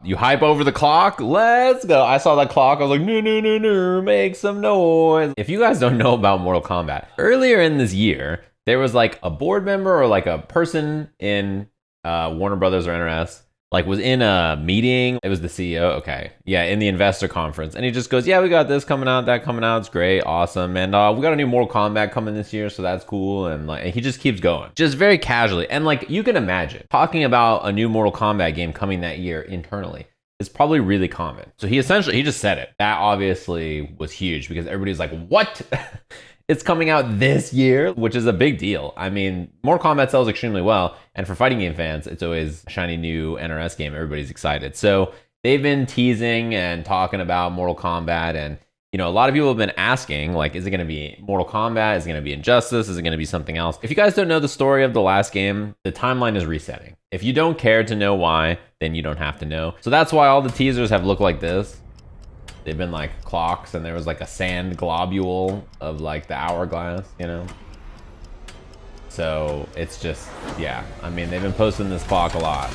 You hype over the clock? Let's go. I saw that clock. I was like, no, no, no, no, make some noise. If you guys don't know about Mortal Kombat, earlier in this year, there was like a board member or like a person in Warner Brothers or NRS, like was in a meeting. It was the CEO. Okay. Yeah. In the investor conference. And he just goes, yeah, we got this coming out, that coming out. It's great. Awesome. And we got a new Mortal Kombat coming this year. So that's cool. And like, and he just keeps going just very casually. And like, you can imagine talking about a new Mortal Kombat game coming that year internally is probably really common. So he just said it. That obviously was huge because everybody's like, what? It's coming out this year, which is a big deal. I mean, Mortal Kombat sells extremely well. And for fighting game fans, it's always a shiny new NRS game. Everybody's excited. So they've been teasing and talking about Mortal Kombat. And, you know, a lot of people have been asking, like, is it going to be Mortal Kombat? Is it going to be Injustice? Is it going to be something else? If you guys don't know the story of the last game, the timeline is resetting. If you don't care to know why, then you don't have to know. So that's why all the teasers have looked like this. They've been like clocks, and there was like a sand globule of like the hourglass, you know? So it's just, yeah. I mean, they've been posting this clock a lot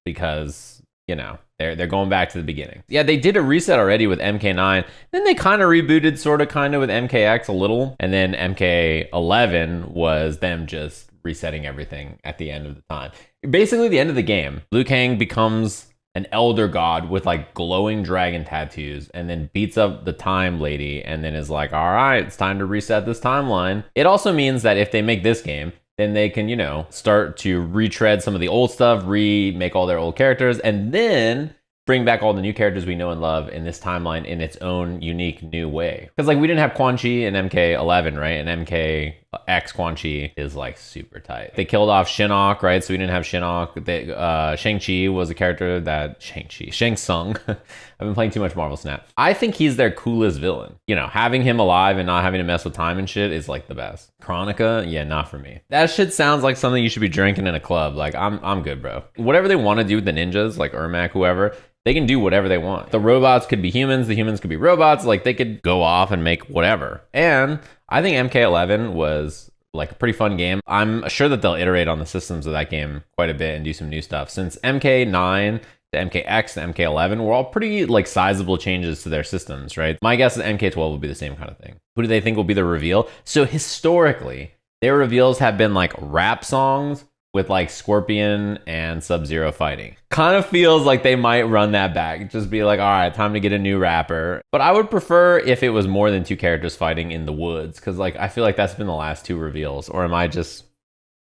because, you know, they're going back to the beginning. Yeah, they did a reset already with MK9. Then they kind of rebooted sort of with MKX a little. And then MK11 was them just resetting everything at the end of the time. Basically, the end of the game, Liu Kang becomes an elder god with like glowing dragon tattoos and then beats up the time lady and then is like, all right, it's time to reset this timeline. It also means that if they make this game, then they can, you know, start to retread some of the old stuff, remake all their old characters, and then bring back all the new characters we know and love in this timeline in its own unique new way. Because like we didn't have Quan Chi in MK11, right? And MKX Quan Chi is like super tight. They killed off Shinnok, right? So we didn't have Shinnok. Shang-Chi was a character that... Shang Tsung. I've been playing too much Marvel Snap. I think he's their coolest villain. You know, having him alive and not having to mess with time and shit is like the best. Chronica, yeah, not for me. That shit sounds like something you should be drinking in a club. Like, I'm good, bro. Whatever they want to do with the ninjas, like Ermac, whoever, they can do whatever they want. The robots could be humans, the humans could be robots. Like, they could go off and make whatever. And I think MK11 was like a pretty fun game. I'm sure that they'll iterate on the systems of that game quite a bit and do some new stuff. Since MK9 to MKX to MK11 were all pretty like sizable changes to their systems, right? My guess is MK12 will be the same kind of thing. Who do they think will be the reveal? So historically, their reveals have been like rap songs with like Scorpion and Sub-Zero fighting. Kind of feels like they might run that back. Just be like, all right, time to get a new rapper. But I would prefer if it was more than two characters fighting in the woods, because like I feel like that's been the last two reveals. Or am I just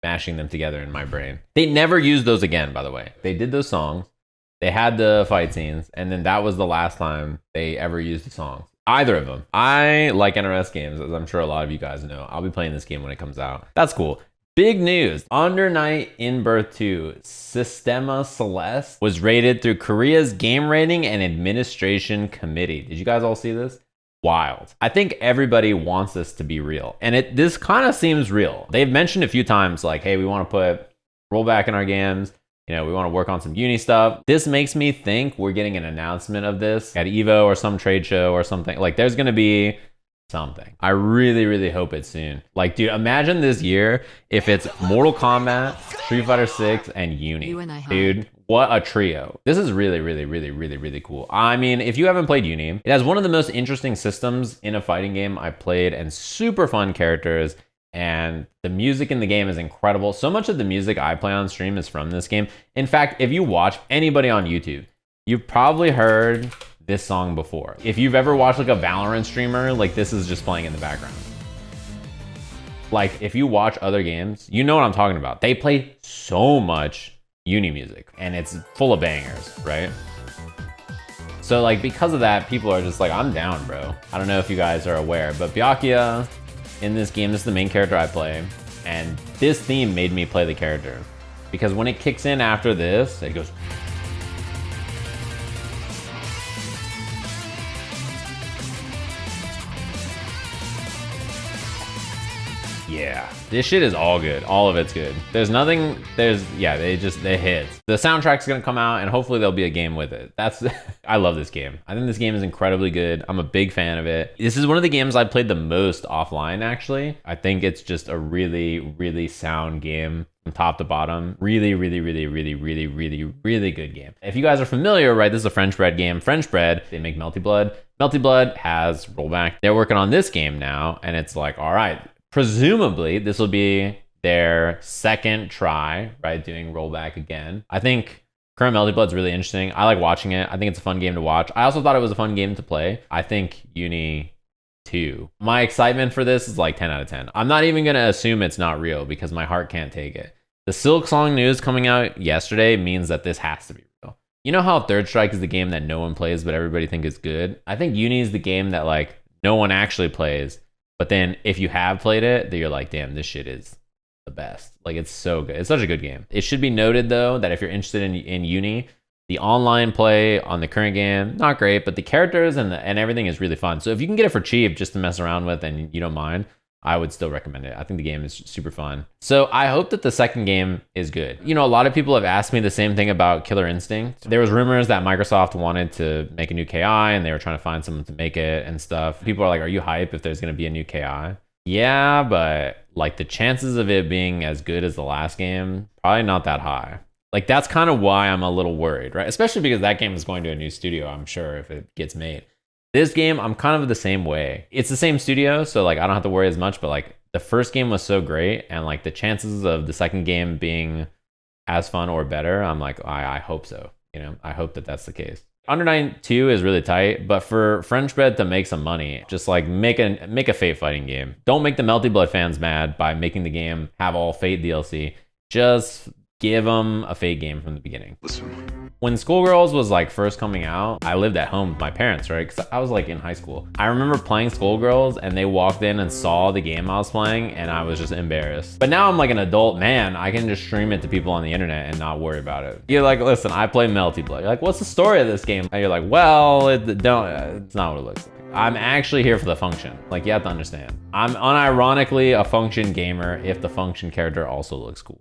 mashing them together in my brain? They never used those again, by the way. They did those songs. They had the fight scenes, and then that was the last time they ever used the songs. Either of them. I like NRS games, as I'm sure a lot of you guys know. I'll be playing this game when it comes out. That's cool. Big news. Under Night in Birth 2, Sistema Celeste was rated through Korea's Game Rating and Administration Committee. Did you guys all see this? Wild. I think everybody wants this to be real. And this kind of seems real. They've mentioned a few times like, hey, we want to put rollback in our games. You know, we want to work on some uni stuff. This makes me think we're getting an announcement of this at EVO or some trade show or something. Like, there's going to be something. I really, really hope it's soon. Like, dude, imagine this year if it's Mortal Kombat, Street Fighter 6, and Uni. Dude, what a trio. This is really, really, really, really, really cool. I mean, if you haven't played Uni, it has one of the most interesting systems in a fighting game I played and super fun characters. And the music in the game is incredible. So much of the music I play on stream is from this game. In fact, if you watch anybody on YouTube, you've probably heard this song before. If you've ever watched like a Valorant streamer, like this is just playing in the background. Like if you watch other games, you know what I'm talking about. They play so much Uni music and it's full of bangers, right? So like because of that, people are just like, I'm down, bro. I don't know if you guys are aware, but Byakuya in this game, this is the main character I play. And this theme made me play the character because when it kicks in after this, it goes. Yeah, this shit is all good. All of it's good. There's nothing, yeah, they hit. The soundtrack's gonna come out and hopefully there'll be a game with it. I love this game. I think this game is incredibly good. I'm a big fan of it. This is one of the games I played the most offline, actually. I think it's just a really, really sound game from top to bottom. Really, really, really, really, really, really, really good game. If you guys are familiar, right, this is a French Bread game. French Bread, they make Melty Blood. Melty Blood has rollback. They're working on this game now, and it's like, all right, presumably this will be their second try, right, doing rollback again. I think current Melty Blood's really interesting. I like watching it. I think it's a fun game to watch. I also thought it was a fun game to play. I think UNI 2. My excitement for this is like 10 out of 10. I'm not even gonna assume it's not real because my heart can't take it. The Silk Song news coming out yesterday means that this has to be real. You know how Third Strike is the game that no one plays but everybody thinks is good? I think UNI is the game that like no one actually plays, but then if you have played it, then you're like, damn, this shit is the best. Like, it's so good. It's such a good game. It should be noted though that if you're interested in UNI, the online play on the current game, not great, but the characters and everything is really fun. So if you can get it for cheap just to mess around with and you don't mind, I would still recommend it. I think the game is super fun. So I hope that the second game is good. You know, a lot of people have asked me the same thing about Killer Instinct. There was rumors that Microsoft wanted to make a new KI and they were trying to find someone to make it and stuff. People are like, are you hype if there's going to be a new KI? Yeah, but like the chances of it being as good as the last game, probably not that high. Like that's kind of why I'm a little worried, right? Especially because that game is going to a new studio, I'm sure, if it gets made. This game, I'm kind of the same way. It's the same studio, so like I don't have to worry as much, but like the first game was so great and like the chances of the second game being as fun or better, I'm like, I hope so. You know, I hope that that's the case. Under 9.2 is really tight, but for French Bread to make some money, just like make a Fate fighting game. Don't make the Melty Blood fans mad by making the game have all Fate DLC. Just give them a Fate game from the beginning. Listen. When Skullgirls was like first coming out, I lived at home with my parents, right? Because I was like in high school. I remember playing Skullgirls and they walked in and saw the game I was playing and I was just embarrassed. But now I'm like an adult man. I can just stream it to people on the internet and not worry about it. You're like, listen, I play Melty Blood. You're like, what's the story of this game? And you're like, well, it's not what it looks like. I'm actually here for the function. Like, you have to understand. I'm unironically a function gamer if the function character also looks cool.